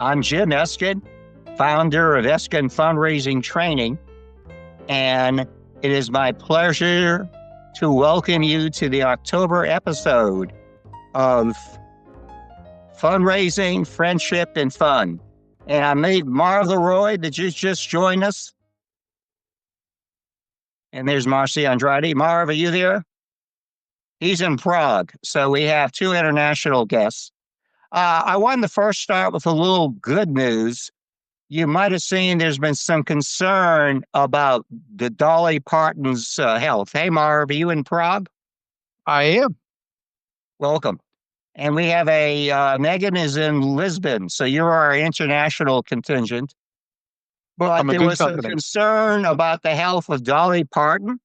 I'm Jim Eskin, founder of Eskin Fundraising Training, and it is my pleasure to welcome you to the October episode of Fundraising, Friendship, and Fun. And I made Marv Leroy, did you just join us? And there's Marcy Andrade. Marv, are you there? He's in Prague, so we have two international guests. I wanted to first start with a little good news. You might have seen there's been some concern about the Dolly Parton's health. Hey, Marv, are you in Prague? I am. Welcome. And we have Megan is in Lisbon, so you're our international contingent. But there was some concern about the health of Dolly Parton,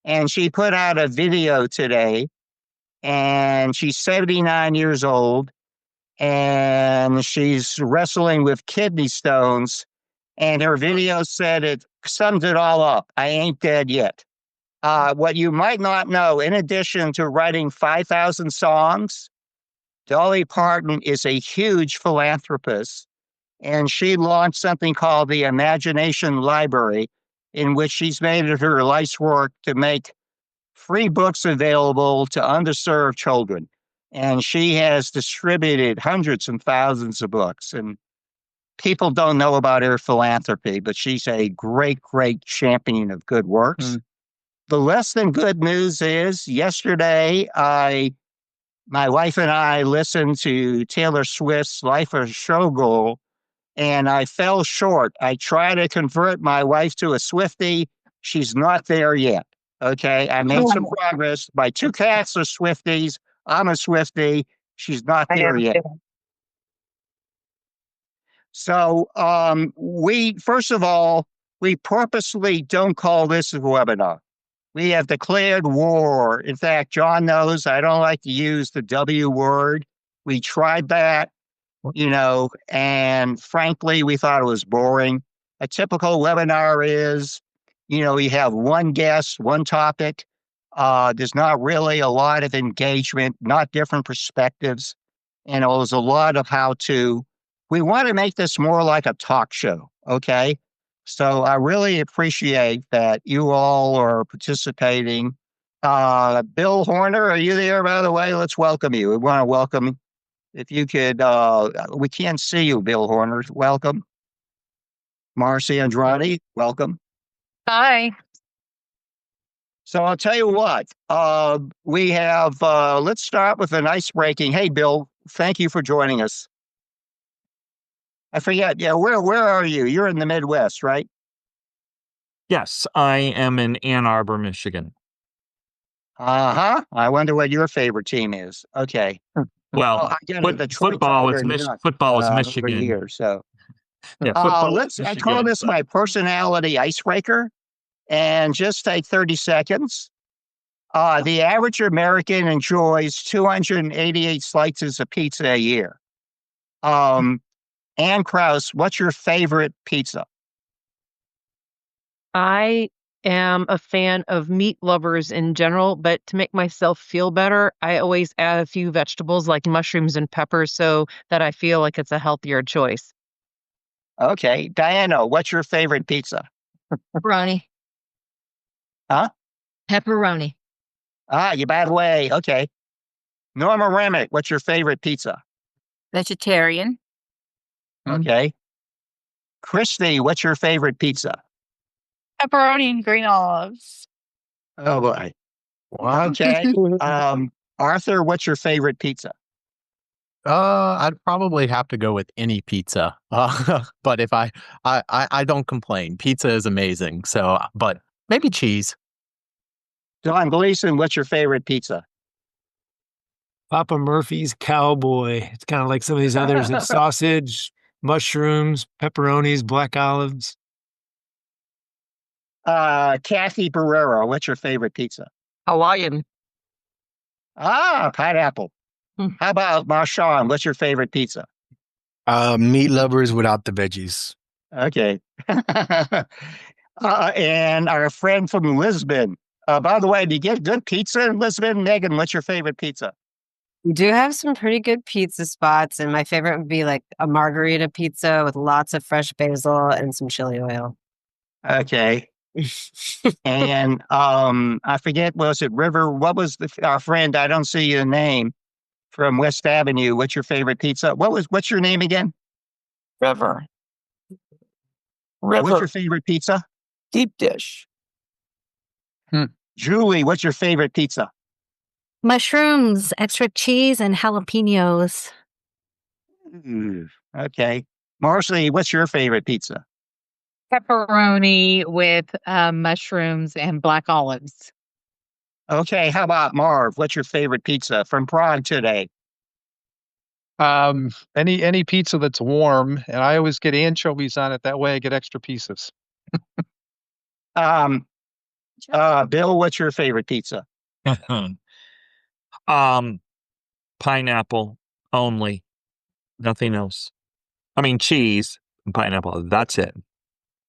and she put out a video today, and she's 79 years old, and she's wrestling with kidney stones, and her video said it sums it all up. I ain't dead yet. What you might not know, in addition to writing 5,000 songs, Dolly Parton is a huge philanthropist, and she launched something called the Imagination Library, in which she's made it her life's work to make free books available to underserved children. And she has distributed hundreds and thousands of books. And people don't know about her philanthropy, but she's a great, great champion of good works. The less than good news is yesterday, my wife and I listened to Taylor Swift's Life of Showgirl, and I fell short. I tried to convert my wife to a Swiftie. She's not there yet. Okay, I made some progress. My two cats are Swifties. I'm a Swiftie. She's not there yet. So first of all, we purposely don't call this a webinar. We have declared war. In fact, John knows I don't like to use the W word. We tried that, and frankly, we thought it was boring. A typical webinar is, you have one guest, one topic. There's not really a lot of engagement, not different perspectives. And it was a lot of how to. We want to make this more like a talk show, okay? So I really appreciate that you all are participating. Bill Horner, are you there, by the way? Let's welcome you. We want to welcome, if you could, we can't see you, Bill Horner. Welcome. Marcy Andrade, welcome. Hi. So I'll tell you what, we have, let's start with an ice-breaking. Hey, Bill, thank you for joining us. I forget, where are you? You're in the Midwest, right? Yes, I am in Ann Arbor, Michigan. I wonder what your favorite team is. Okay. Well, football is Michigan. Here, so. Yeah, I call this my personality icebreaker, and just take 30 seconds. The average American enjoys 288 slices of pizza a year. Ann Krause, what's your favorite pizza? I am a fan of meat lovers in general, but to make myself feel better, I always add a few vegetables like mushrooms and peppers so that I feel like it's a healthier choice. Okay. Diana, what's your favorite pizza? Pepperoni. Huh? Pepperoni. You bad way. Okay. Norma Remick, what's your favorite pizza? Vegetarian. Okay. Christy, what's your favorite pizza? Pepperoni and green olives. Oh, boy. Okay. Arthur, what's your favorite pizza? I'd probably have to go with any pizza. But if I don't complain. Pizza is amazing. So, but maybe cheese. Don Gleason, what's your favorite pizza? Papa Murphy's Cowboy. It's kind of like some of these others. It's sausage, mushrooms, pepperonis, black olives. Kathy Barrera, what's your favorite pizza? Hawaiian. Pineapple. How about Marshawn? What's your favorite pizza? Meat lovers without the veggies. Okay. And our friend from Lisbon. By the way, do you get good pizza in Lisbon? Megan, what's your favorite pizza? We do have some pretty good pizza spots, and my favorite would be like a margarita pizza with lots of fresh basil and some chili oil. Okay. And I forget, was it River? What was our friend? I don't see your name from West Avenue. What's your favorite pizza? What's your name again? River. What's your favorite pizza? Deep dish. Julie, what's your favorite pizza? Mushrooms, extra cheese, and jalapenos. Okay. Marcy, what's your favorite pizza? Pepperoni with mushrooms and black olives. Okay. How about Marv? What's your favorite pizza from Prague today? Any pizza that's warm, and I always get anchovies on it. That way I get extra pieces. Bill, what's your favorite pizza? Pineapple only, nothing else. I mean, cheese and pineapple. That's it.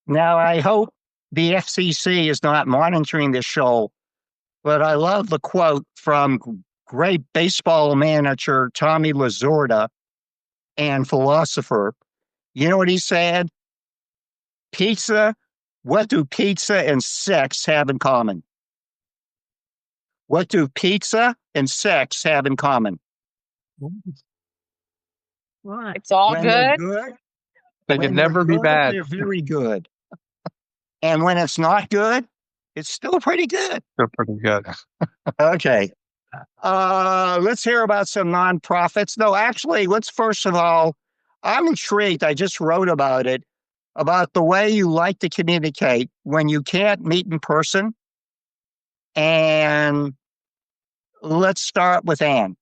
Now, I hope the FCC is not monitoring this show, but I love the quote from great baseball manager Tommy Lasorda and philosopher. You know what he said? Pizza, what do pizza and sex have in common? What do pizza and sex have in common? What? It's all When good. they're good, They when can never they're be good, bad. they're very good. And when it's not good, it's still pretty good. They're pretty good. Okay. Let's hear about some nonprofits. No, actually, let's first of all, I'm intrigued. I just wrote about it, about the way you like to communicate when you can't meet in person. And let's start with Anne.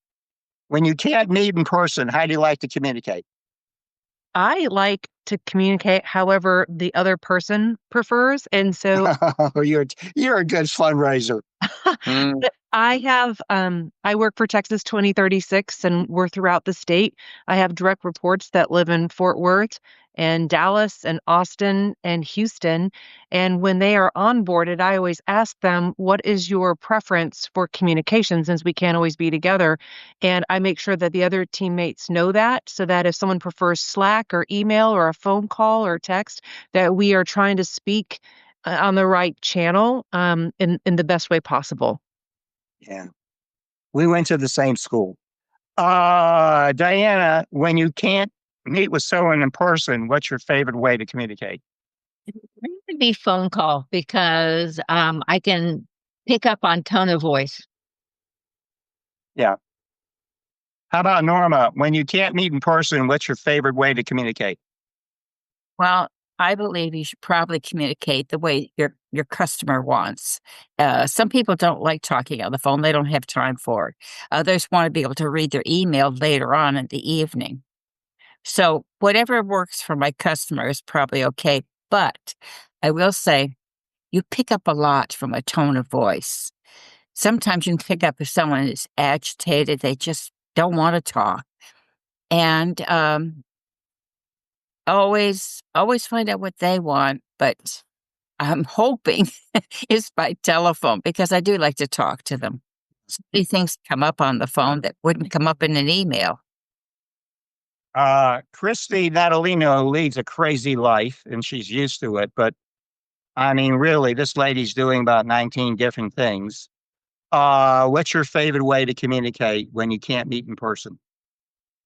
When you can't meet in person, how do you like to communicate? I like to communicate however the other person prefers. And so you're a good fundraiser. I have I work for Texas 2036 and we're throughout the state. I have direct reports that live in Fort Worth and Dallas and Austin and Houston. And when they are onboarded, I always ask them, what is your preference for communication since we can't always be together? And I make sure that the other teammates know that so that if someone prefers Slack or email or a phone call or text, that we are trying to speak on the right channel in the best way possible. Yeah. We went to the same school. Diana, when you can't meet with someone in person, what's your favorite way to communicate? It would be phone call because I can pick up on tone of voice. Yeah. How about Norma? When you can't meet in person, what's your favorite way to communicate? Well, I believe you should probably communicate the way your customer wants. Some people don't like talking on the phone. They don't have time for it. Others want to be able to read their email later on in the evening. So whatever works for my customer is probably okay. But I will say, you pick up a lot from a tone of voice. Sometimes you can pick up if someone is agitated, they just don't want to talk. And always find out what they want, but I'm hoping it's by telephone because I do like to talk to them. So many things come up on the phone that wouldn't come up in an email. Christy Natalino leads a crazy life and she's used to it, but I mean, really, this lady's doing about 19 different things. What's your favorite way to communicate when you can't meet in person?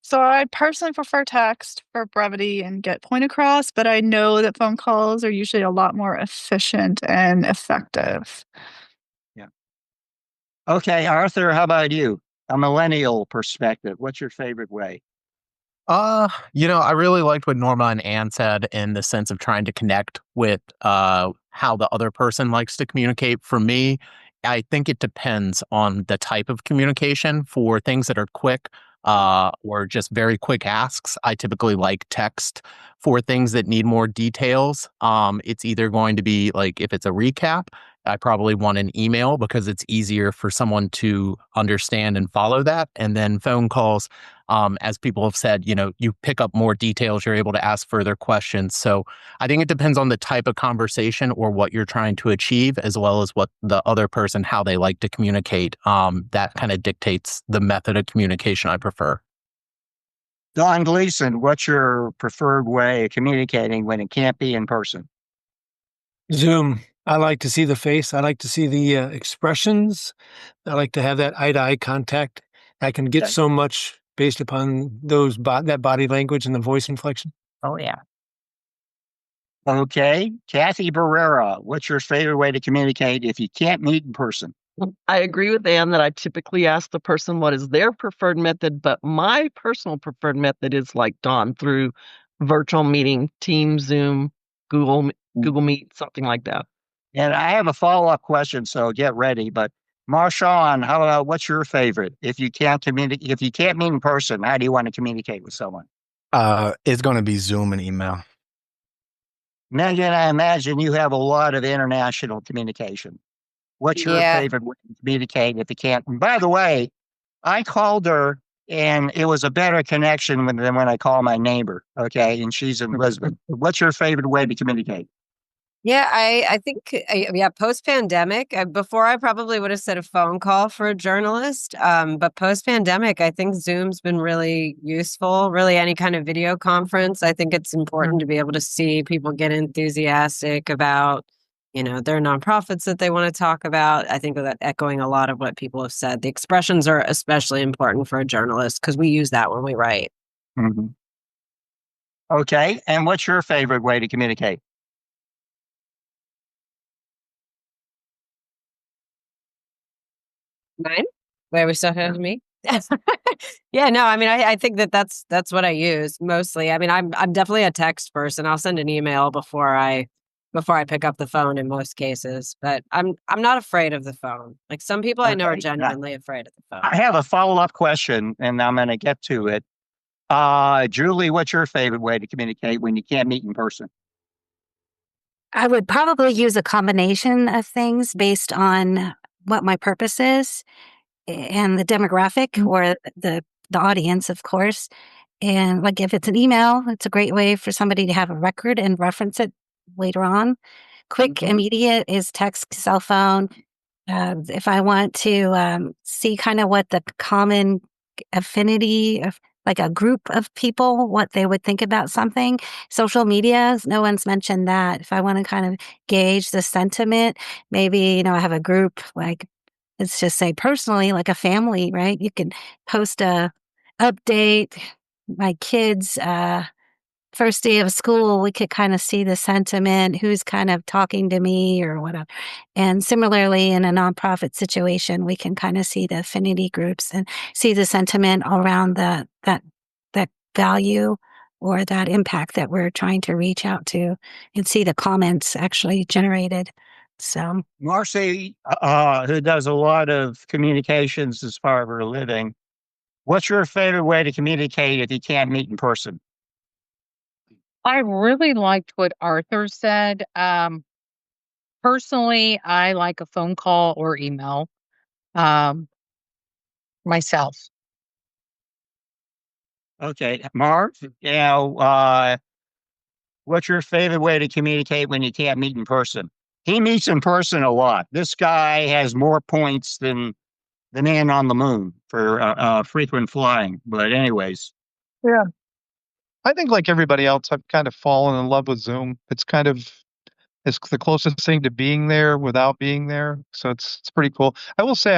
So I personally prefer text for brevity and get point across, but I know that phone calls are usually a lot more efficient and effective. Yeah. Okay, Arthur, how about you? A millennial perspective. What's your favorite way? I really liked what Norma and Ann said in the sense of trying to connect with how the other person likes to communicate. For me, I think it depends on the type of communication. For things that are quick or just very quick asks, I typically like text. For things that need more details, it's either going to be like if it's a recap, I probably want an email because it's easier for someone to understand and follow that. And then phone calls, as people have said, you pick up more details, you're able to ask further questions. So I think it depends on the type of conversation or what you're trying to achieve, as well as what the other person, how they like to communicate. That kind of dictates the method of communication I prefer. Don Gleason, what's your preferred way of communicating when it can't be in person? Zoom. I like to see the face. I like to see the expressions. I like to have that eye-to-eye contact. I can get so much based upon that body language and the voice inflection. Oh, yeah. Okay. Kathy Barrera, what's your favorite way to communicate if you can't meet in person? I agree with Ann that I typically ask the person what is their preferred method, but my personal preferred method is like Dawn, through virtual meeting, Teams, Zoom, Google Meet, something like that. And I have a follow-up question, so get ready. But Marshawn, how about what's your favorite? If you can't meet in person, how do you want to communicate with someone? It's going to be Zoom and email. Megan, I imagine you have a lot of international communication. What's your favorite way to communicate if you can't? And by the way, I called her and it was a better connection than when I call my neighbor. Okay. And she's in Lisbon. What's your favorite way to communicate? Yeah, I think, post-pandemic, before I probably would have said a phone call for a journalist. But post-pandemic, I think Zoom's been really useful, really any kind of video conference. I think it's important to be able to see people get enthusiastic about, their nonprofits that they want to talk about. I think that echoing a lot of what people have said. The expressions are especially important for a journalist because we use that when we write. Mm-hmm. Okay. And what's your favorite way to communicate? Mine? Wait, are we still to me? Yeah, no, I mean, I think that's what I use mostly. I mean, I'm definitely a text person. I'll send an email before I pick up the phone in most cases, but I'm not afraid of the phone. Like some people I know are genuinely afraid of the phone. I have a follow-up question and I'm going to get to it. Julie, what's your favorite way to communicate when you can't meet in person? I would probably use a combination of things based on what my purpose is and the demographic or the audience, of course. And like if it's an email, it's a great way for somebody to have a record and reference it later on. Quick, immediate is text, cell phone. If I want to see kind of what the common affinity of like a group of people, what they would think about something, social media, no one's mentioned that. If I want to kind of gauge the sentiment, maybe, I have a group like, let's just say personally, like a family, right? You can post a update, my kids, first day of school, we could kind of see the sentiment, who's kind of talking to me or whatever. And similarly, in a nonprofit situation, we can kind of see the affinity groups and see the sentiment around that value or that impact that we're trying to reach out to and see the comments actually generated. So Marcy, who does a lot of communications as part of her living, what's your favorite way to communicate if you can't meet in person? I really liked what Arthur said. Personally, I like a phone call or email myself. Okay. Marv, what's your favorite way to communicate when you can't meet in person? He meets in person a lot. This guy has more points than the man on the moon for frequent flying. But anyways. Yeah. I think like everybody else, I've kind of fallen in love with Zoom. It's the closest thing to being there without being there. So it's pretty cool. I will say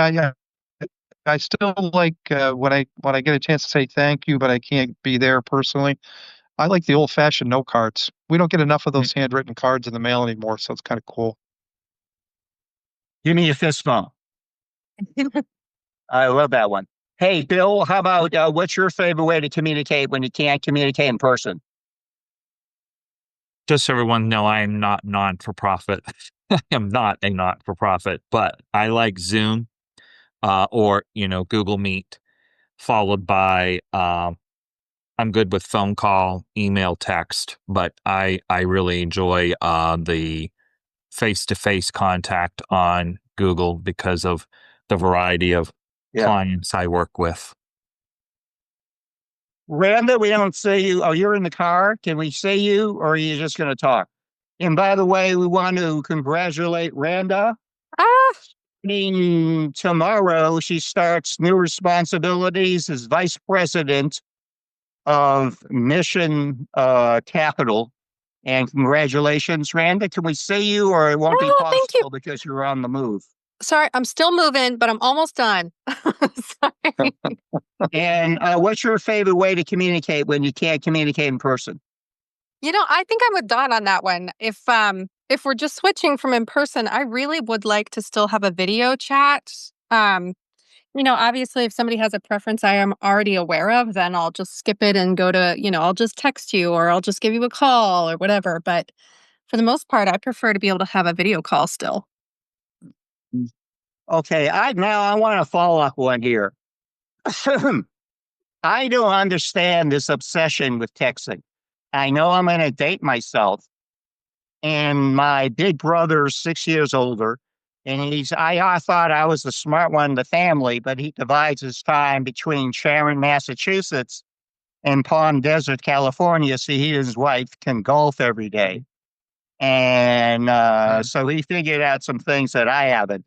I still like when I get a chance to say thank you, but I can't be there personally. I like the old fashioned note cards. We don't get enough of those handwritten cards in the mail anymore, so it's kind of cool. Give me a fist bump. I love that one. Hey, Bill, how about what's your favorite way to communicate when you can't communicate in person? Just so everyone know, I am not non-for-profit. I am not a not-for-profit, but I like Zoom or, Google Meet, followed by I'm good with phone call, email, text, but I really enjoy the face-to-face contact on Google because of the variety of clients I work with. Randa, we don't see you. Oh, you're in the car. Can we see you, or are you just going to talk? And by the way, we want to congratulate Randa. Tomorrow, she starts new responsibilities as vice president of Mission Capital. And congratulations, Randa. Can we see you, or it won't be possible because you're on the move? Sorry, I'm still moving, but I'm almost done. Sorry. And what's your favorite way to communicate when you can't communicate in person? I think I'm with Don on that one. If we're just switching from in person, I really would like to still have a video chat. Obviously, if somebody has a preference I am already aware of, then I'll just skip it and go to, I'll just text you or I'll just give you a call or whatever. But for the most part, I prefer to be able to have a video call still. Okay, I want to follow up one here. I don't understand this obsession with texting. I know I'm going to date myself, and my big brother's 6 years older, and I thought I was the smart one in the family, but he divides his time between Sharon, Massachusetts, and Palm Desert, California, so he and his wife can golf every day. And so he figured out some things that I haven't.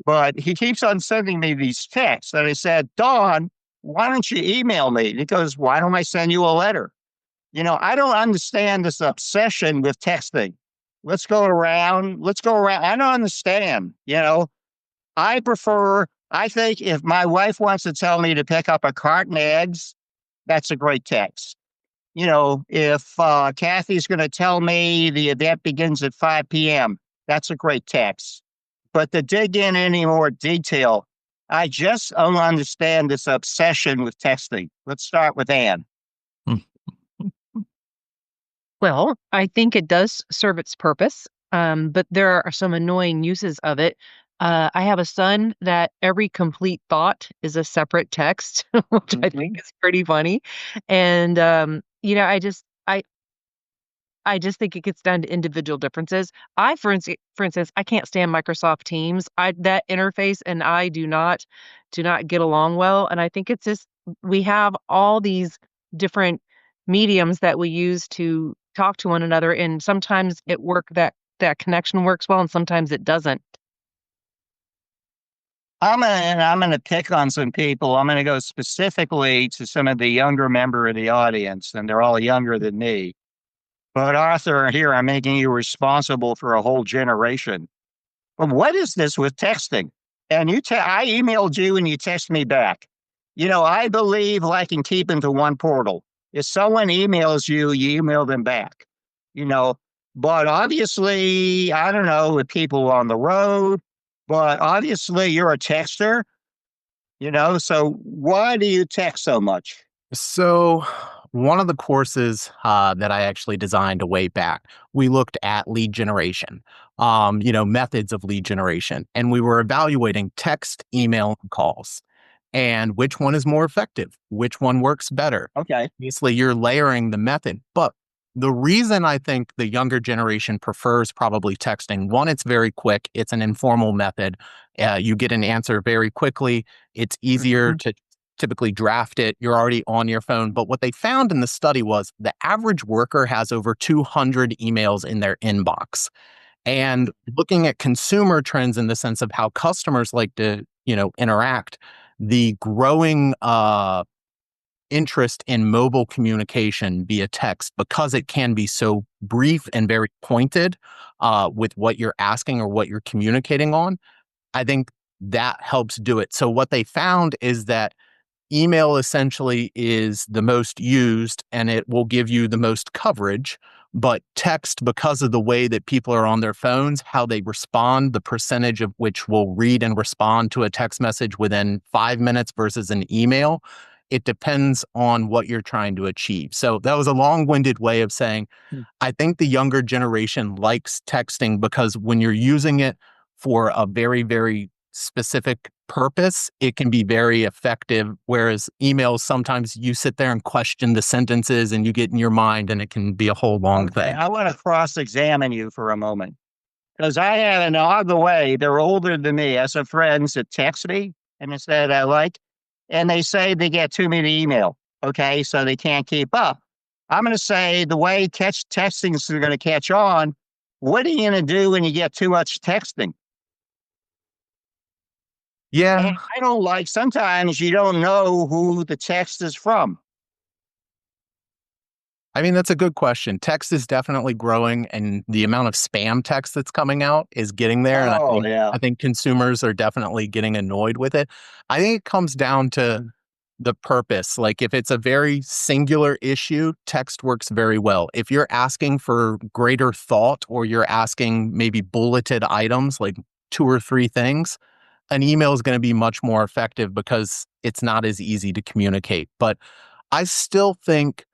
But he keeps on sending me these texts. And I said, Dawn, why don't you email me? And he goes, why don't I send you a letter? I don't understand this obsession with texting. Let's go around. I don't understand. I think if my wife wants to tell me to pick up a carton of eggs, that's a great text. If Kathy's going to tell me the event begins at 5 p.m., that's a great text. But to dig in any more detail, I just don't understand this obsession with texting. Let's start with Anne. Well, I think it does serve its purpose, but there are some annoying uses of it. I have a son that every complete thought is a separate text, which I think is pretty funny. And, I just think it gets down to individual differences. For instance, I can't stand Microsoft Teams. That interface and I do not get along well. And I think it's just we have all these different mediums that we use to talk to one another, and sometimes that connection works well, and sometimes it doesn't. I'm gonna pick on some people. I'm gonna go specifically to some of the younger member of the audience, and they're all younger than me. But Arthur, here I'm making you responsible for a whole generation. But what is this with texting? And I emailed you and you text me back. I believe I can keep into one portal. If someone emails you, you email them back. But obviously, I don't know, with people on the road, but obviously you're a texter, so why do you text so much? So one of the courses that I actually designed a way back, we looked at lead generation, methods of lead generation, and we were evaluating text, email, and calls, and which one is more effective, which one works better. Okay. Obviously, you're layering the method, but the reason I think the younger generation prefers probably texting, one, it's very quick. It's an informal method. You get an answer very quickly. It's easier to typically draft it. You're already on your phone. But what they found in the study was the average worker has over 200 emails in their inbox. And looking at consumer trends in the sense of how customers like to, interact, the growing interest in mobile communication via text, because it can be so brief and very pointed with what you're asking or what you're communicating on, I think that helps do it. So what they found is that email essentially is the most used and it will give you the most coverage, but text, because of the way that people are on their phones, how they respond, the percentage of which will read and respond to a text message within 5 minutes versus an email, it depends on what you're trying to achieve. So that was a long-winded way of saying, I think the younger generation likes texting because when you're using it for a very, very specific purpose, it can be very effective. Whereas emails, sometimes you sit there and question the sentences and you get in your mind and it can be a whole long thing. I want to cross-examine you for a moment. because I have an on the way. They're older than me. I have some friends that text me and it's that I like, and they say they get too many email. Okay, so they can't keep up. I'm going to say the way texting is going to catch on. What are you going to do when you get too much texting? Yeah. And I don't like, sometimes you don't know who the text is from. I mean, that's a good question. Text is definitely growing, and the amount of spam text that's coming out is getting there. And Oh, yeah. I think consumers are definitely getting annoyed with it. I think it comes down to the purpose. Like if it's a very singular issue, text works very well. If you're asking for greater thought or you're asking maybe bulleted items, like 2 or 3 things, an email is going to be much more effective because it's not as easy to communicate. But I still think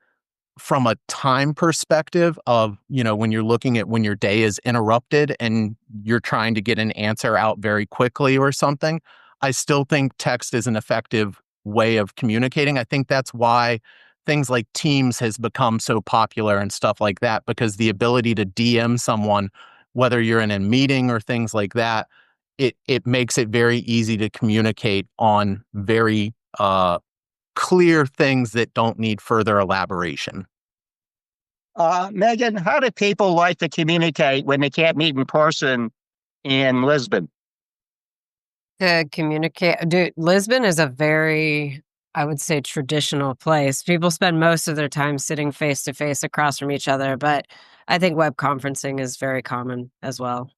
from a time perspective of, when you're looking at when your day is interrupted and you're trying to get an answer out very quickly or something, I still think text is an effective way of communicating. I think that's why things like Teams has become so popular and stuff like that, because the ability to DM someone, whether you're in a meeting or things like that, it makes it very easy to communicate on very clear things that don't need further elaboration. Megan, how do people like to communicate when they can't meet in person in Lisbon? To communicate, dude, Lisbon is a very, I would say, traditional place. People spend most of their time sitting face to face across from each other, but I think web conferencing is very common as well.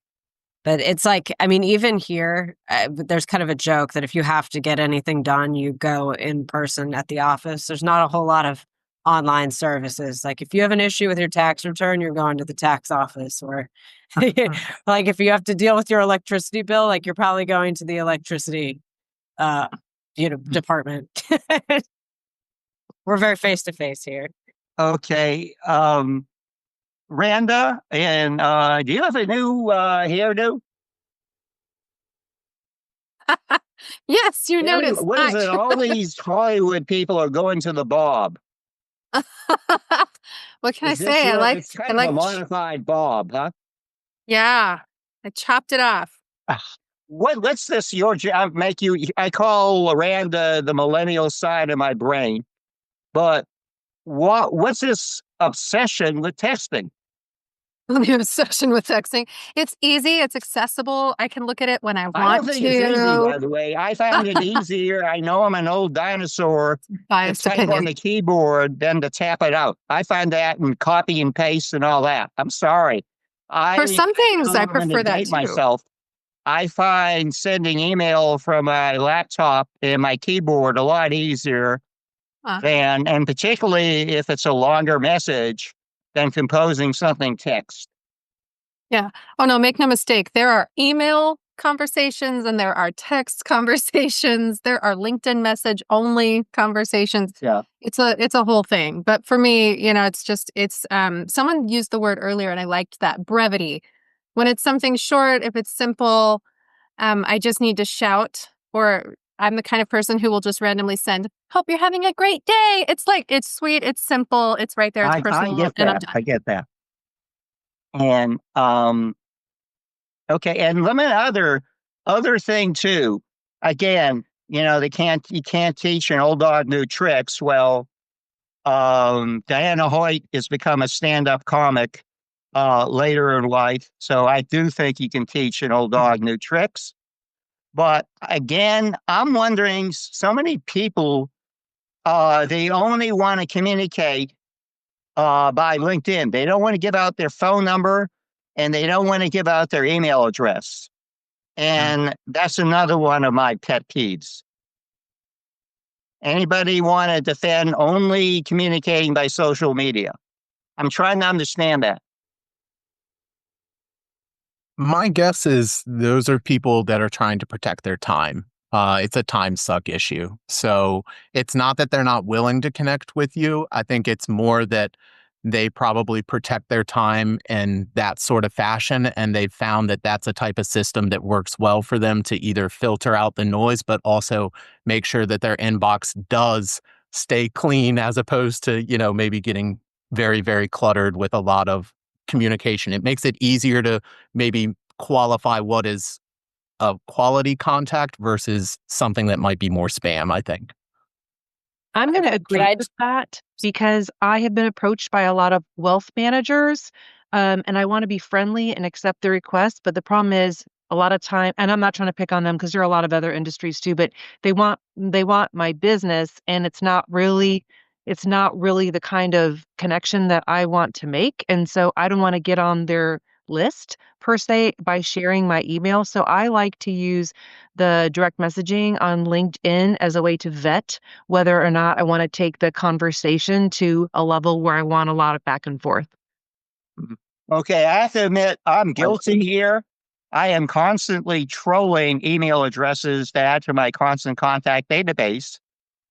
But it's like, I mean, even here, there's kind of a joke that if you have to get anything done, you go in person at the office. There's not a whole lot of online services. Like if you have an issue with your tax return, you're going to the tax office. Or like if you have to deal with your electricity bill, like you're probably going to the electricity department. We're very face to face here. Okay. Randa, and do you have a new hairdo? Yes, you noticed. What is it? All these Hollywood people are going to the bob. What can I say? It's kind of a modified bob, huh? Yeah, I chopped it off. What's this? Your job make you? I call Randa the millennial side of my brain, but what's this obsession with texting? The obsession with texting. It's easy. It's accessible. I can look at it when I want to. I don't think it's easy, by the way. I find it easier. I know I'm an old dinosaur. Biased to type opinion. on the keyboard than to tap it out. I find that and copy and paste and all that. I'm sorry. For some things, I prefer that too. Myself. I find sending email from my laptop and my keyboard a lot easier than, and particularly if it's a longer message, than composing something text. Yeah. Oh no, make no mistake. There are email conversations and there are text conversations. There are LinkedIn message only conversations. Yeah. It's a whole thing. But for me, it's someone used the word earlier and I liked that, brevity. When it's something short, if it's simple, I just need to shout, or I'm the kind of person who will just randomly send, "Hope you're having a great day." It's like, it's sweet, it's simple, it's right there, it's personal, I get and I'm that. done. I get that. And okay, and let me other thing too. Again, you can't teach an old dog new tricks. Well, Diana Hoyt has become a stand-up comic later in life, so I do think you can teach an old dog new tricks. But again, I'm wondering, so many people they only want to communicate by LinkedIn. They don't want to give out their phone number and they don't want to give out their email address. And that's another one of my pet peeves. Anybody want to defend only communicating by social media? I'm trying to understand that. My guess is those are people that are trying to protect their time. It's a time suck issue. So it's not that they're not willing to connect with you. I think it's more that they probably protect their time in that sort of fashion. And they've found that that's a type of system that works well for them to either filter out the noise, but also make sure that their inbox does stay clean as opposed to, maybe getting very, very cluttered with a lot of communication. It makes it easier to maybe qualify what is a quality contact versus something that might be more spam, I think. I'm going to agree with that because I have been approached by a lot of wealth managers, and I want to be friendly and accept the request. But the problem is a lot of time, and I'm not trying to pick on them because there are a lot of other industries too, but they want my business, and it's not really the kind of connection that I want to make. And so I don't want to get on their list per se by sharing my email. So I like to use the direct messaging on LinkedIn as a way to vet whether or not I want to take the conversation to a level where I want a lot of back and forth. Okay, I have to admit, I'm guilty here. I am constantly trolling email addresses to add to my constant contact database.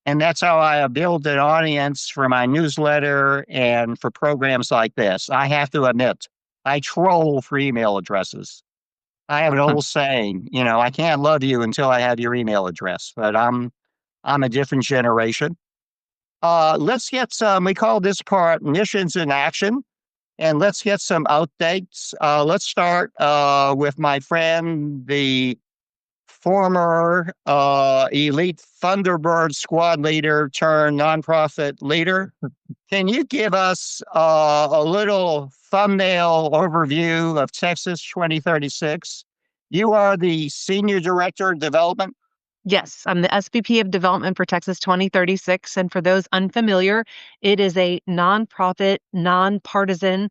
And that's how I build an audience for my newsletter and for programs like this. I have to admit, I troll for email addresses. I have an old saying, I can't love you until I have your email address, but I'm a different generation. Let's get some, we call this part missions in action, and let's get some updates. Let's start with my friend, the former elite Thunderbird squad leader turned nonprofit leader. Can you give us a little thumbnail overview of Texas 2036? You are the Senior Director of Development. Yes, I'm the SVP of Development for Texas 2036. And for those unfamiliar, it is a nonprofit, nonpartisan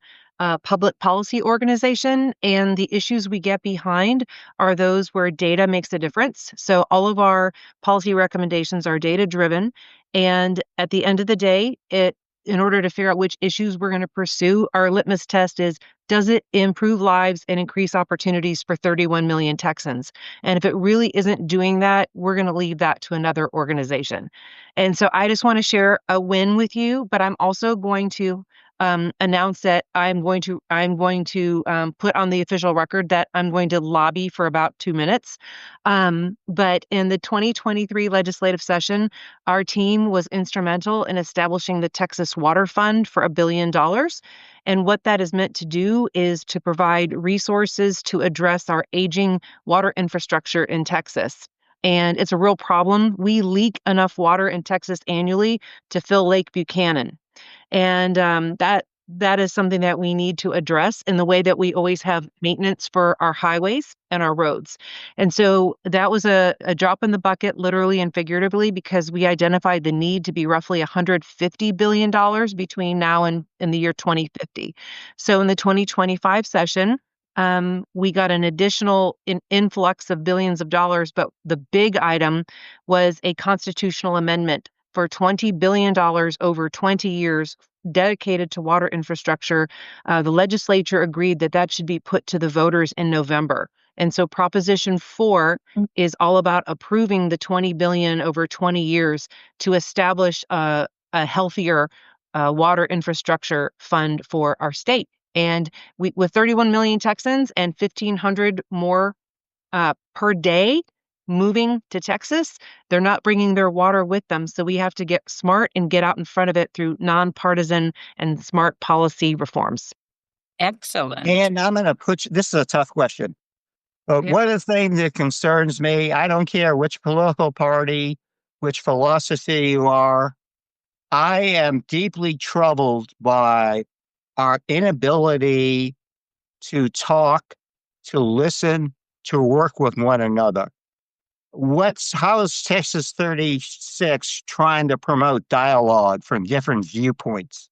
public policy organization. And the issues we get behind are those where data makes a difference. So all of our policy recommendations are data driven. And at the end of the day, in order to figure out which issues we're going to pursue, our litmus test is, does it improve lives and increase opportunities for 31 million Texans? And if it really isn't doing that, we're going to leave that to another organization. And so I just want to share a win with you, but I'm also going to announce that I'm going to put on the official record that I'm going to lobby for about 2 minutes. But in the 2023 legislative session, our team was instrumental in establishing the Texas Water Fund for $1 billion. And what that is meant to do is to provide resources to address our aging water infrastructure in Texas. And it's a real problem. We leak enough water in Texas annually to fill Lake Buchanan. And that is something that we need to address in the way that we always have maintenance for our highways and our roads. And so that was a drop in the bucket, literally and figuratively, because we identified the need to be roughly $150 billion between now and in the year 2050. So in the 2025 session, we got an additional influx of billions of dollars, but the big item was a constitutional amendment for $20 billion over 20 years dedicated to water infrastructure. The legislature agreed that that should be put to the voters in November. And so Proposition 4 is all about approving the $20 billion over 20 years to establish a healthier water infrastructure fund for our state. And with 31 million Texans and 1,500 more per day moving to Texas, they're not bringing their water with them. So we have to get smart and get out in front of it through nonpartisan and smart policy reforms. Excellent. And I'm going to this is a tough question. But one of the things that concerns me, I don't care which political party, which philosophy you are, I am deeply troubled by our inability to talk, to listen, to work with one another. How is Texas 36 trying to promote dialogue from different viewpoints,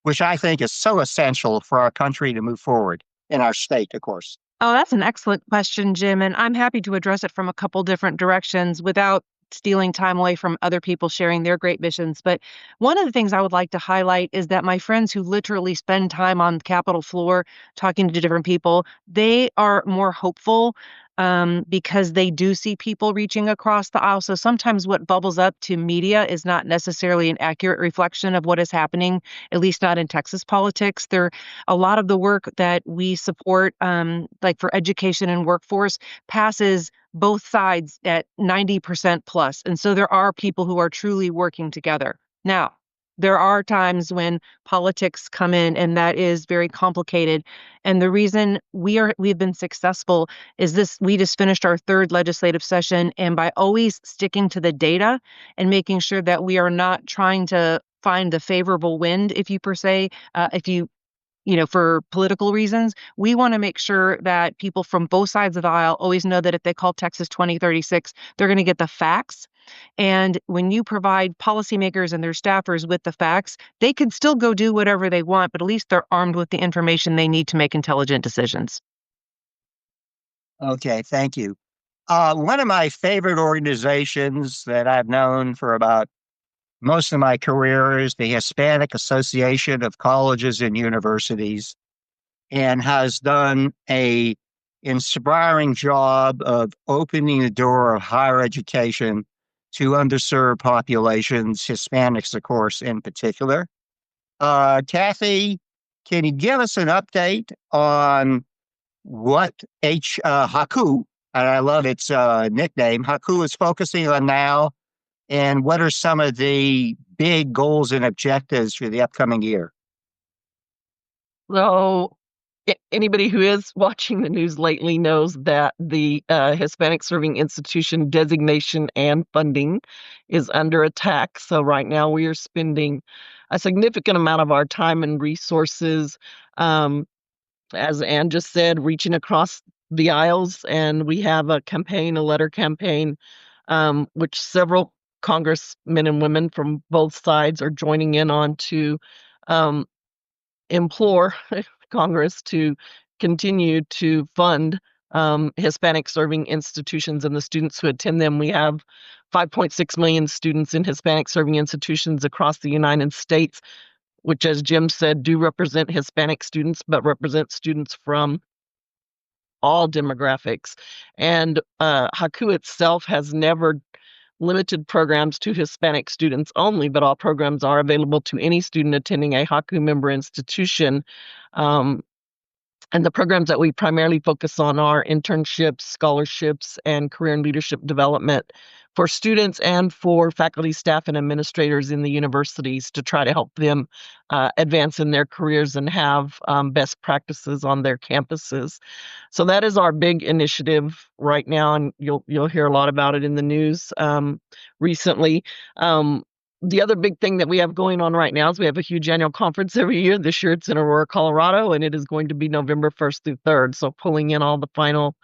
which I think is so essential for our country to move forward, in our state, of course? Oh, that's an excellent question, Jim. And I'm happy to address it from a couple different directions without stealing time away from other people sharing their great missions. But one of the things I would like to highlight is that my friends who literally spend time on the Capitol floor talking to different people, they are more hopeful because they do see people reaching across the aisle. So sometimes what bubbles up to media is not necessarily an accurate reflection of what is happening, at least not in Texas politics. A lot of the work that we support, like for education and workforce, passes both sides at 90% plus. And so there are people who are truly working together. Now, there are times when politics come in, and that is very complicated. And the reason we've been successful is we just finished our third legislative session, and by always sticking to the data and making sure that we are not trying to find the favorable wind, if you per se, for political reasons, we want to make sure that people from both sides of the aisle always know that if they call Texas 2036, they're going to get the facts. And when you provide policymakers and their staffers with the facts, they can still go do whatever they want, but at least they're armed with the information they need to make intelligent decisions. Okay, thank you. One of my favorite organizations that I've known for about most of my career is the Hispanic Association of Colleges and Universities, and has done a inspiring job of opening the door of higher education to underserved populations, Hispanics, of course, in particular. Kathy, can you give us an update on what Haku, and I love its nickname, Haku is focusing on now, and what are some of the big goals and objectives for the upcoming year? So, anybody who is watching the news lately knows that the Hispanic Serving Institution designation and funding is under attack. So, right now we are spending a significant amount of our time and resources, as Ann just said, reaching across the aisles. And we have a letter campaign, which several congressmen and women from both sides are joining in on to implore Congress to continue to fund Hispanic serving institutions and the students who attend them. We have 5.6 million students in Hispanic serving institutions across the United States, which, as Jim said, do represent Hispanic students, but represent students from all demographics. And Haku itself has never limited programs to Hispanic students only, but all programs are available to any student attending a Haku member institution. And the programs that we primarily focus on are internships, scholarships, and career and leadership development for students and for faculty, staff, and administrators in the universities to try to help them advance in their careers and have best practices on their campuses. So that is our big initiative right now, and you'll hear a lot about it in the news recently. The other big thing that we have going on right now is we have a huge annual conference every year. This year it's in Aurora, Colorado, and it is going to be November 1st through 3rd. So pulling in all the final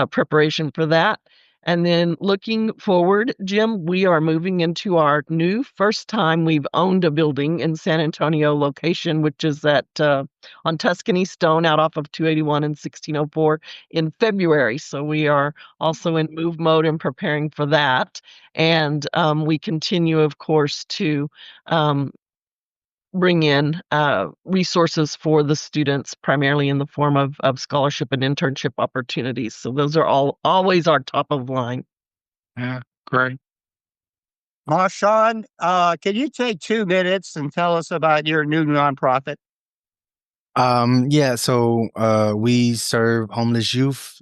preparation for that. And then looking forward, Jim, we are moving into our new first time we've owned a building in San Antonio location, which is on Tuscany Stone out off of 281 and 1604 in February. So we are also in move mode and preparing for that. And we continue, of course, to bring in resources for the students, primarily in the form of scholarship and internship opportunities. So those are always our top of line. Yeah, great. Marshawn, can you take 2 minutes and tell us about your new nonprofit? Yeah, so we serve homeless youth,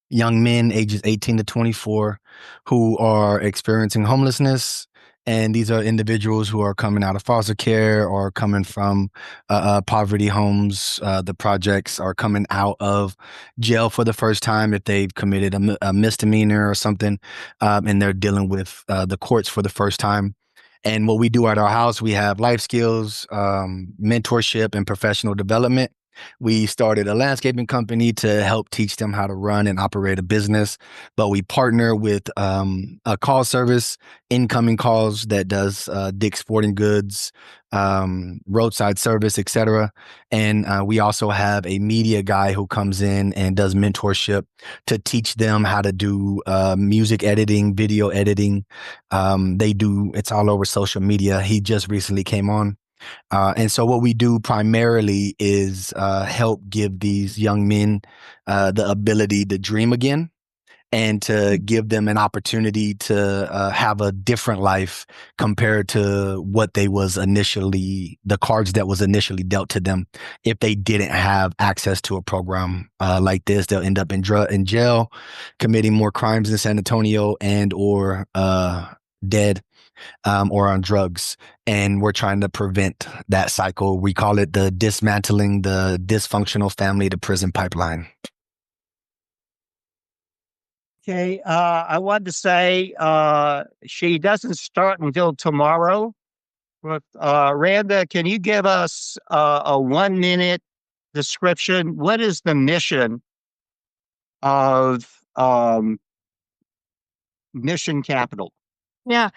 young men ages 18 to 24 who are experiencing homelessness. And these are individuals who are coming out of foster care or coming from poverty homes. The projects are coming out of jail for the first time if they've committed a misdemeanor or something, and they're dealing with the courts for the first time. And what we do at our house, we have life skills, mentorship, and professional development. We started a landscaping company to help teach them how to run and operate a business, but we partner with a call service, incoming calls that does Dick's Sporting Goods, roadside service, etc. And we also have a media guy who comes in and does mentorship to teach them how to do music editing, video editing. It's all over social media. He just recently came on. And so what we do primarily is help give these young men the ability to dream again and to give them an opportunity to have a different life compared to the cards that was initially dealt to them. If they didn't have access to a program like this, they'll end up in jail, committing more crimes in San Antonio and or dead. or on drugs. And we're trying to prevent that cycle. We call it the dismantling the dysfunctional family to prison pipeline. Okay, I wanted to say she doesn't start until tomorrow. But Randa, can you give us a 1 minute description? What is the mission of Mission Capital? Yeah.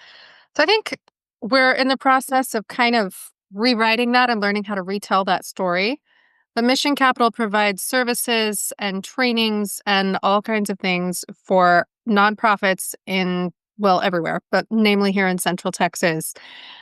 So I think we're in the process of kind of rewriting that and learning how to retell that story. But Mission Capital provides services and trainings and all kinds of things for nonprofits in, well, everywhere, but namely here in Central Texas.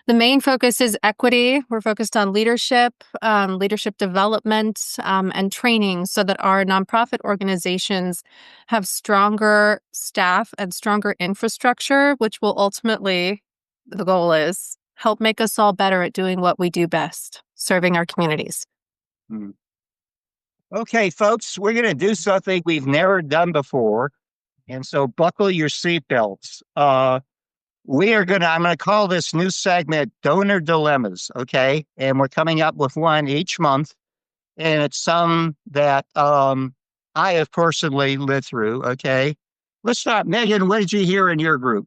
The main focus is equity. We're focused on leadership, leadership development, and training so that our nonprofit organizations have stronger staff and stronger infrastructure, which will ultimately, the goal is, help make us all better at doing what we do best, serving our communities. Hmm. Okay, folks, we're going to do something we've never done before. And so buckle your seatbelts. I'm going to call this new segment Donor Dilemmas. Okay. And we're coming up with one each month. And it's some that I have personally lived through. Okay. Let's start. Megan, what did you hear in your group?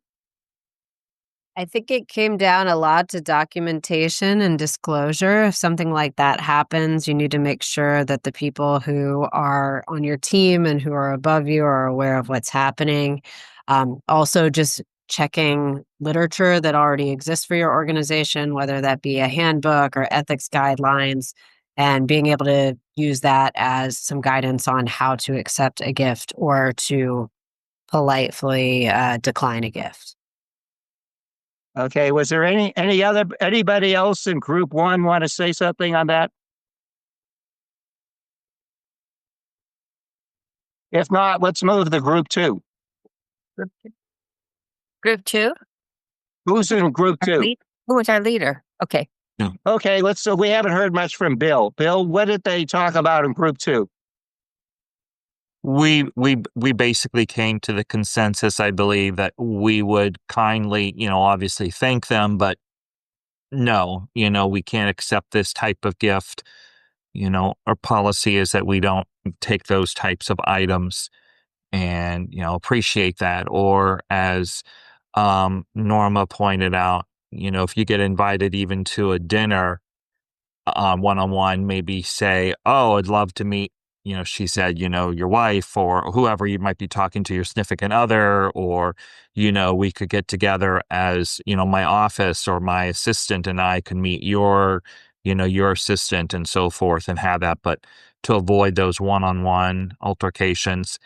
I think it came down a lot to documentation and disclosure. If something like that happens, you need to make sure that the people who are on your team and who are above you are aware of what's happening. Also, just checking literature that already exists for your organization, whether that be a handbook or ethics guidelines, and being able to use that as some guidance on how to accept a gift or to politely decline a gift. Okay. Was there anybody else in group one want to say something on that? If not, let's move to group two. Group two? Who's in group two? Who is our leader? Okay. Okay, so we haven't heard much from Bill. Bill, what did they talk about in group two? We basically came to the consensus, I believe, that we would kindly, obviously thank them, but no, we can't accept this type of gift. Our policy is that we don't take those types of items and, appreciate that. Or as Norma pointed out, if you get invited even to a dinner one-on-one, maybe say, oh, I'd love to meet, she said, your wife or whoever you might be talking to, your significant other, or, we could get together as, my office or my assistant and I can meet your assistant and so forth and have that, but to avoid those one-on-one altercations.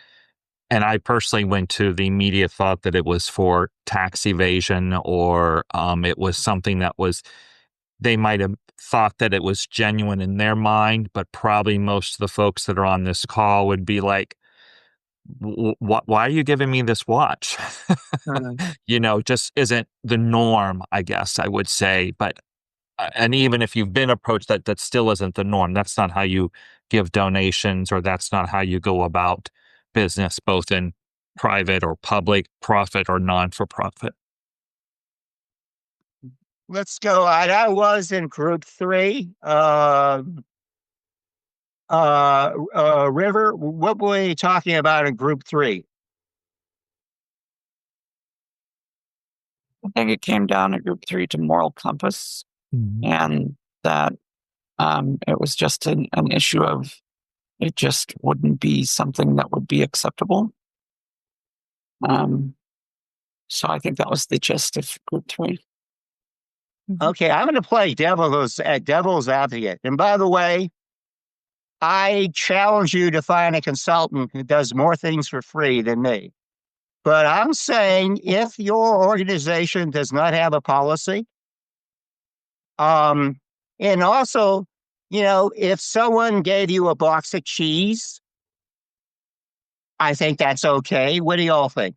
And I personally went to the immediate thought that it was for tax evasion or it was something that was, they might have thought that it was genuine in their mind, but probably most of the folks that are on this call would be like, why are you giving me this watch? Just isn't the norm, I guess I would say. But, and even if you've been approached, that still isn't the norm. That's not how you give donations, or that's not how you go about business, both in private or public, profit or non-for-profit. Let's go. I was in group three. River, what were we talking about in group three? I think it came down in group three to moral compass, and that it was just an issue of it just wouldn't be something that would be acceptable. So I think that was the gist of group three. Okay, I'm going to play devil's advocate. And by the way, I challenge you to find a consultant who does more things for free than me. But I'm saying if your organization does not have a policy, and also, if someone gave you a box of cheese, I think that's okay. What do y'all think?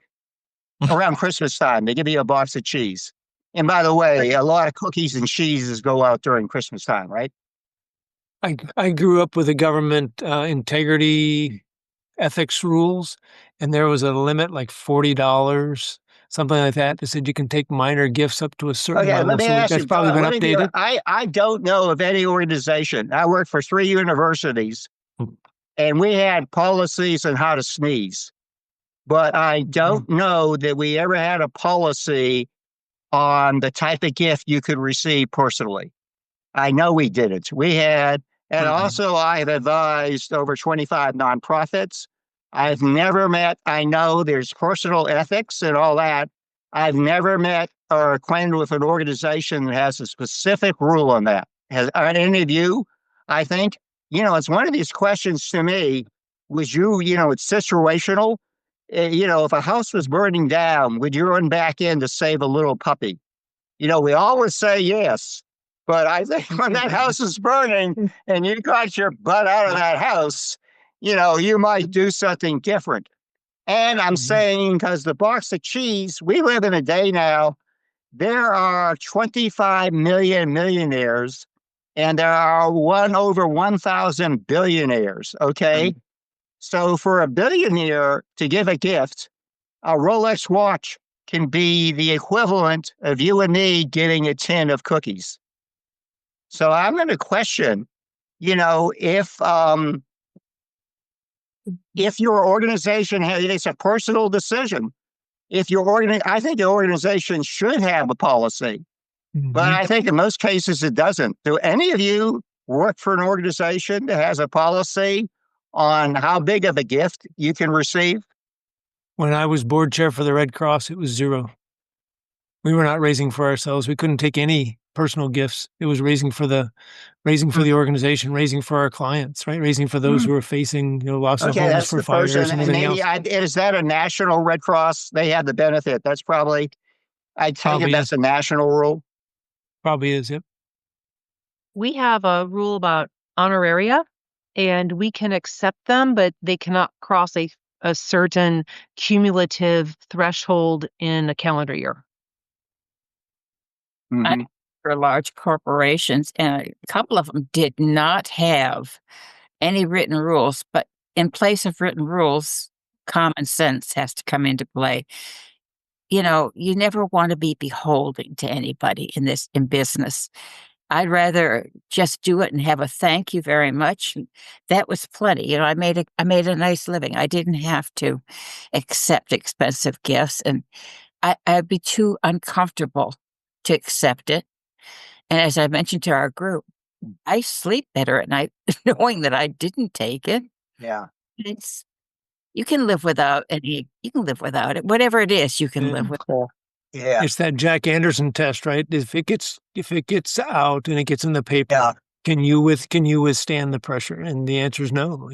Around Christmas time, they give you a box of cheese. And by the way, a lot of cookies and cheeses go out during Christmas time, right? I grew up with the government integrity ethics rules, and there was a limit like $40 something like that that said you can take minor gifts up to a certain Okay, level. let me So ask that's you. probably been let me be- updated. I don't know of any organization. I worked for 3 universities, and we had policies on how to sneeze. But I don't know that we ever had a policy on the type of gift you could receive personally. I know we didn't. We had, and also I have advised over 25 nonprofits. I've never met, I know there's personal ethics and all that. I've never met or acquainted with an organization that has a specific rule on that. Are any of you? I think, it's one of these questions to me. It's situational. If a house was burning down, would you run back in to save a little puppy? We always say yes. But I think when that house is burning and you got your butt out of that house, you might do something different. And I'm saying, because the box of cheese, we live in a day now, there are 25 million millionaires and there are over 1,000 billionaires. Okay. So for a billionaire to give a gift, a Rolex watch can be the equivalent of you and me getting a tin of cookies. So I'm going to question, if your organization it's a personal decision. I think the organization should have a policy, but I think in most cases it doesn't. Do any of you work for an organization that has a policy on how big of a gift you can receive? When I was board chair for the Red Cross, it was 0. We were not raising for ourselves. We couldn't take any personal gifts. It was raising for the organization, raising for our clients, right? Raising for those who are facing loss of homes That's for the fires person. and everything else. Is that a national Red Cross? They have the benefit. That's probably, I take it that's a national rule. Probably is, yep. We have a rule about honoraria, and we can accept them, but they cannot cross a certain cumulative threshold in a calendar year. For large corporations, and a couple of them did not have any written rules, but in place of written rules, common sense has to come into play. You never want to be beholden to anybody in business. I'd rather just do it and have a thank you very much. And that was plenty. I made a nice living. I didn't have to accept expensive gifts, and I'd be too uncomfortable to accept it. And as I mentioned to our group, I sleep better at night knowing that I didn't take it. Yeah. You can live without it. Whatever it is, you can live with it. Yeah. It's that Jack Anderson test, right? If it gets out and it gets in the paper, can you withstand the pressure? And the answer is no.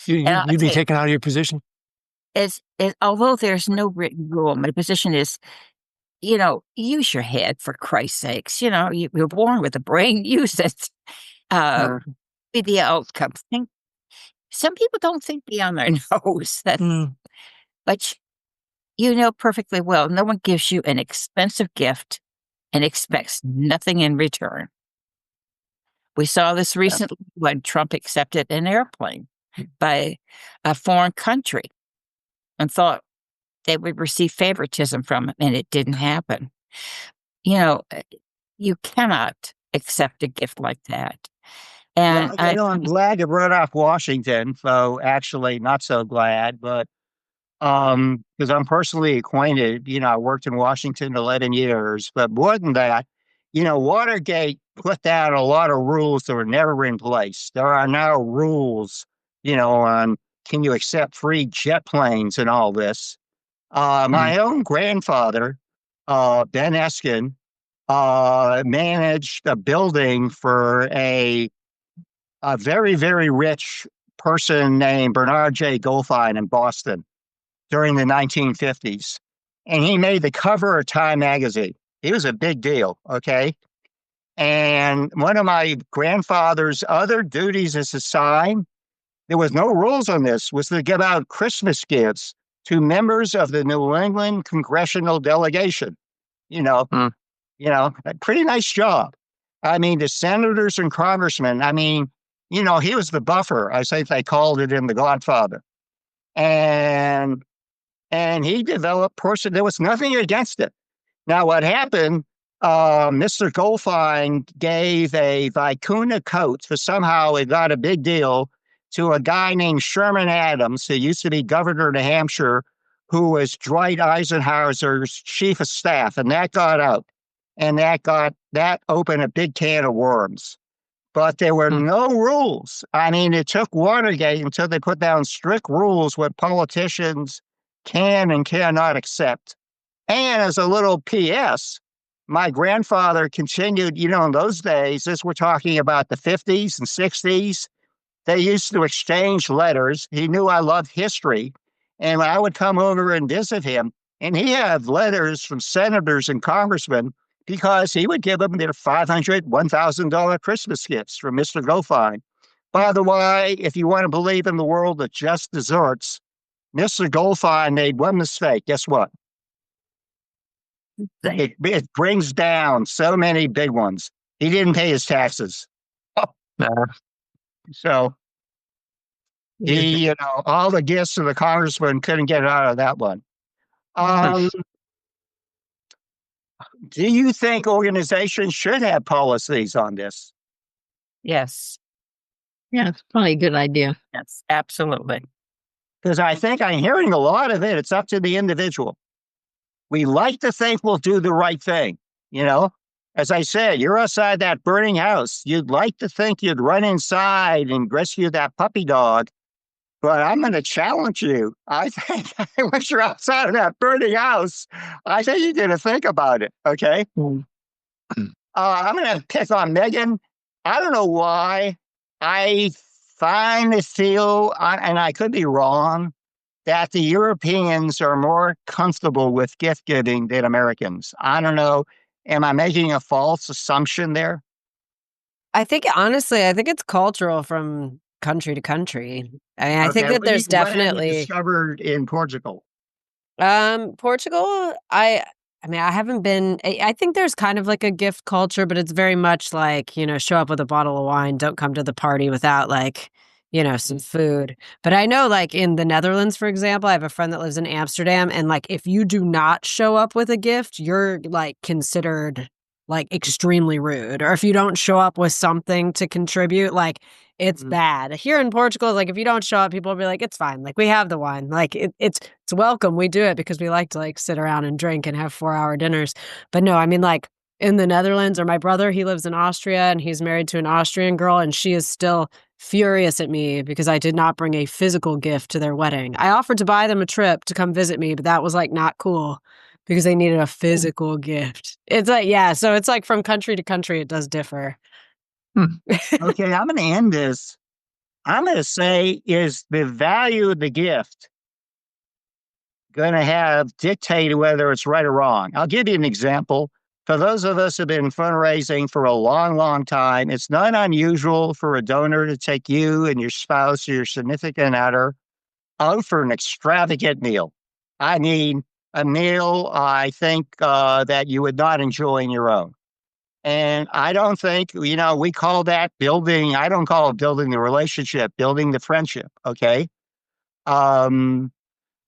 You'd be taken out of your position. Although there's no written rule, my position is, use your head for Christ's sakes. You're born with a brain, use it. Be the outcome. Some people don't think beyond their nose. But you know perfectly well, no one gives you an expensive gift and expects nothing in return. We saw this recently when Trump accepted an airplane by a foreign country and thought they would receive favoritism from it, and it didn't happen. You cannot accept a gift like that. And I'm glad you brought up Washington. So actually, not so glad, but because I'm personally acquainted. I worked in Washington 11 years, but more than that, Watergate put down a lot of rules that were never in place. There are now rules, on can you accept free jet planes and all this. My own grandfather, Ben Eskin, managed a building for a very, very rich person named Bernard J. Goldfein in Boston during the 1950s. And he made the cover of Time magazine. He was a big deal, okay? And one of my grandfather's other duties as a sign, there was no rules on this, was to give out Christmas gifts to members of the New England congressional delegation. A pretty nice job. I mean, the senators and congressmen, he was the buffer. I think they called it in The Godfather. And and he developed person. There was nothing against it. Now, what happened? Mr. Goldfein gave a vicuna coat for somehow it got a big deal to a guy named Sherman Adams, who used to be governor of New Hampshire, who was Dwight Eisenhower's chief of staff, and that got out, and that opened a big can of worms. But there were no rules. I mean, it took Watergate until they put down strict rules what politicians can and cannot accept. And as a little PS, my grandfather continued, in those days, as we're talking about the 50s and 60s, they used to exchange letters. He knew I loved history. And I would come over and visit him, and he had letters from senators and congressmen because he would give them their $500, $1,000 Christmas gifts from Mr. Goldfein. By the way, if you want to believe in the world of just desserts, Mr. Goldfein made one mistake. Guess what? It brings down so many big ones. He didn't pay his taxes. So he, all the gifts to the congressman couldn't get out of that one. Do you think organizations should have policies on this? Yes. Yeah, it's probably a good idea. Yes, absolutely. Because I think I'm hearing a lot of it. It's up to the individual. We like to think we'll do the right thing. As I said, you're outside that burning house. You'd like to think you'd run inside and rescue that puppy dog. But I'm going to challenge you. I think once you're outside of that burning house, I think you're going to think about it. Okay. I'm going to pick on Megan. I don't know why. I find to feel, and I could be wrong, that the Europeans are more comfortable with gift giving than Americans. I don't know. Am I making a false assumption there? I think it's cultural from country to country. I mean, I think that there's what have you definitely discovered in Portugal. Portugal, I mean, I haven't been. I think there's kind of like a gift culture, but it's very much like, show up with a bottle of wine, don't come to the party without like, some food. But I know like in the Netherlands, for example, I have a friend that lives in Amsterdam, and like if you do not show up with a gift, you're like considered like extremely rude. Or if you don't show up with something to contribute, like it's bad. Here in Portugal, like if you don't show up, people will be like, it's fine. Like we have the wine. Like it's welcome. We do it because we like to like sit around and drink and have 4-hour dinners. But no, I mean like in the Netherlands, or my brother, he lives in Austria and he's married to an Austrian girl, and she is still furious at me because I did not bring a physical gift to their wedding. I offered to buy them a trip to come visit me, but that was like not cool because they needed a physical gift. It's like, yeah. So it's like from country to country, it does differ. Okay, I'm going to end this. I'm going to say, is the value of the gift going to have dictated whether it's right or wrong? I'll give you an example. For those of us who have been fundraising for a long, long time, it's not unusual for a donor to take you and your spouse or your significant other out for an extravagant meal. I mean, a meal I think that you would not enjoy on your own. And I don't think, we call that building, I don't call it building the relationship, building the friendship. Okay. And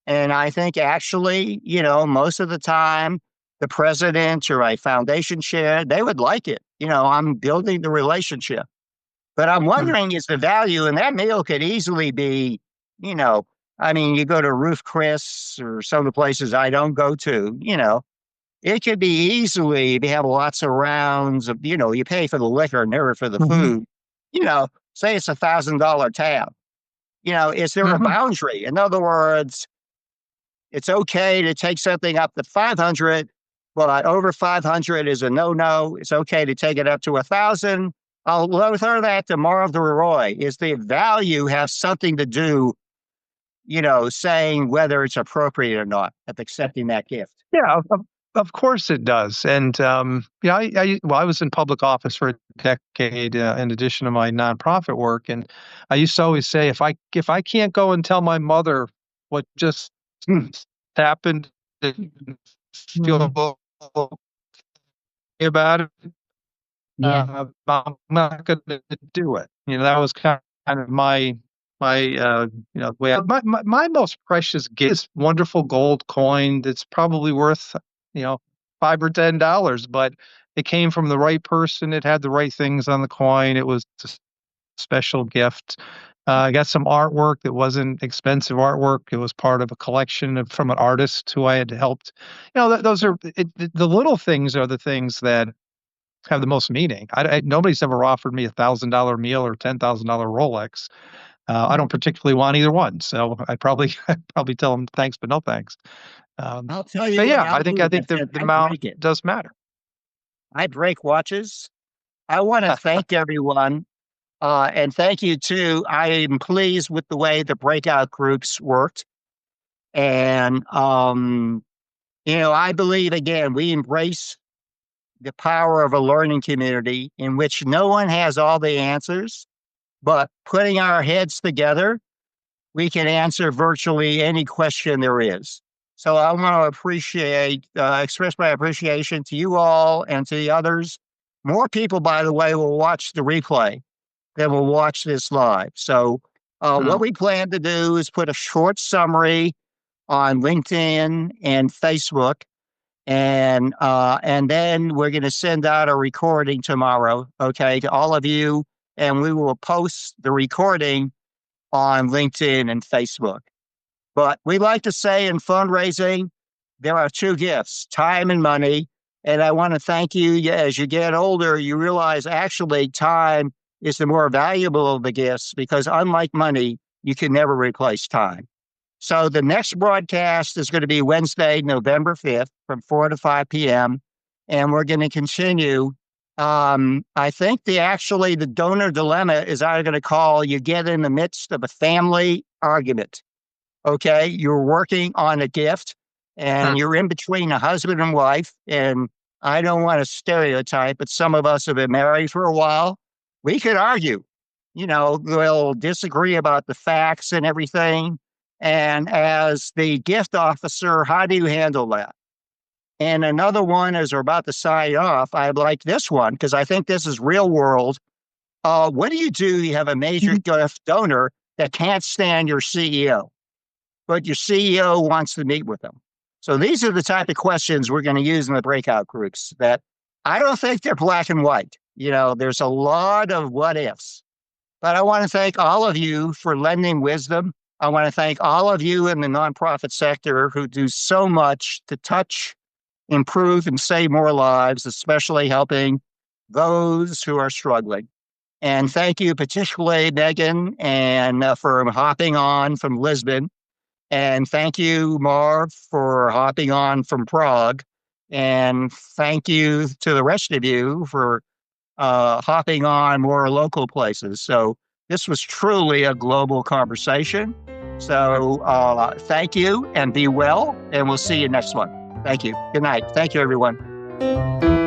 I think actually, most of the time, the president or a foundation chair, they would like it. I'm building the relationship. But I'm wondering is the value, and that meal could easily be, you go to Ruth Chris or some of the places I don't go to, it could be easily, they have lots of rounds of, you pay for the liquor, never for the food. Say it's $1,000 tab. Is there a boundary? In other words, it's okay to take something up to 500, but over 500 is a no-no. It's okay to take it up to 1,000. I'll throw that to Marv Roy. Is the value have something to do, saying whether it's appropriate or not of accepting that gift? Yeah, of course it does. And I was in public office for a decade in addition to my nonprofit work, and I used to always say if I can't go and tell my mother what just happened, feel about it, I'm not going to do it. That was kind of my my most precious gift is wonderful gold coin that's probably worth, $5 or $10, but it came from the right person. It had the right things on the coin. It was a special gift. I got some artwork that wasn't expensive artwork. It was part of a collection from an artist who I had helped. Those are the little things are the things that have the most meaning. Nobody's ever offered me $1,000 meal or $10,000 Rolex. I don't particularly want either one, so I'd probably tell them thanks, but no thanks. I'll tell you But what yeah, I'll I think do the instead. I amount break it. does matter. I break watches. I want to thank everyone, and thank you too. I am pleased with the way the breakout groups worked, and I believe again we embrace the power of a learning community in which no one has all the answers, but putting our heads together, we can answer virtually any question there is. So I want to express my appreciation to you all and to the others. More people, by the way, will watch the replay than will watch this live. So what we plan to do is put a short summary on LinkedIn and Facebook, and then we're going to send out a recording tomorrow, okay, to all of you, and we will post the recording on LinkedIn and Facebook. But we like to say in fundraising, there are two gifts, time and money. And I want to thank you. As you get older, you realize actually time is the more valuable of the gifts because unlike money, you can never replace time. So the next broadcast is going to be Wednesday, November 5th from 4 to 5 p.m. And we're going to continue. I think the donor dilemma is I'm going to call you get in the midst of a family argument. Okay. You're working on a gift and you're in between a husband and wife. And I don't want to stereotype, but some of us have been married for a while. We could argue, we'll disagree about the facts and everything. And as the gift officer, how do you handle that? And another one, as we're about to sign off, I like this one because I think this is real world. What do? You have a major gift donor that can't stand your CEO, but your CEO wants to meet with them. So these are the type of questions we're going to use in the breakout groups that I don't think they're black and white. There's a lot of what ifs. But I want to thank all of you for lending wisdom. I want to thank all of you in the nonprofit sector who do so much to touch, improve, and save more lives, especially helping those who are struggling. And thank you particularly, Megan, and for hopping on from Lisbon. And thank you, Marv, for hopping on from Prague. And thank you to the rest of you for hopping on more local places. So this was truly a global conversation. So thank you and be well. And we'll see you next one. Thank you. Good night. Thank you, everyone.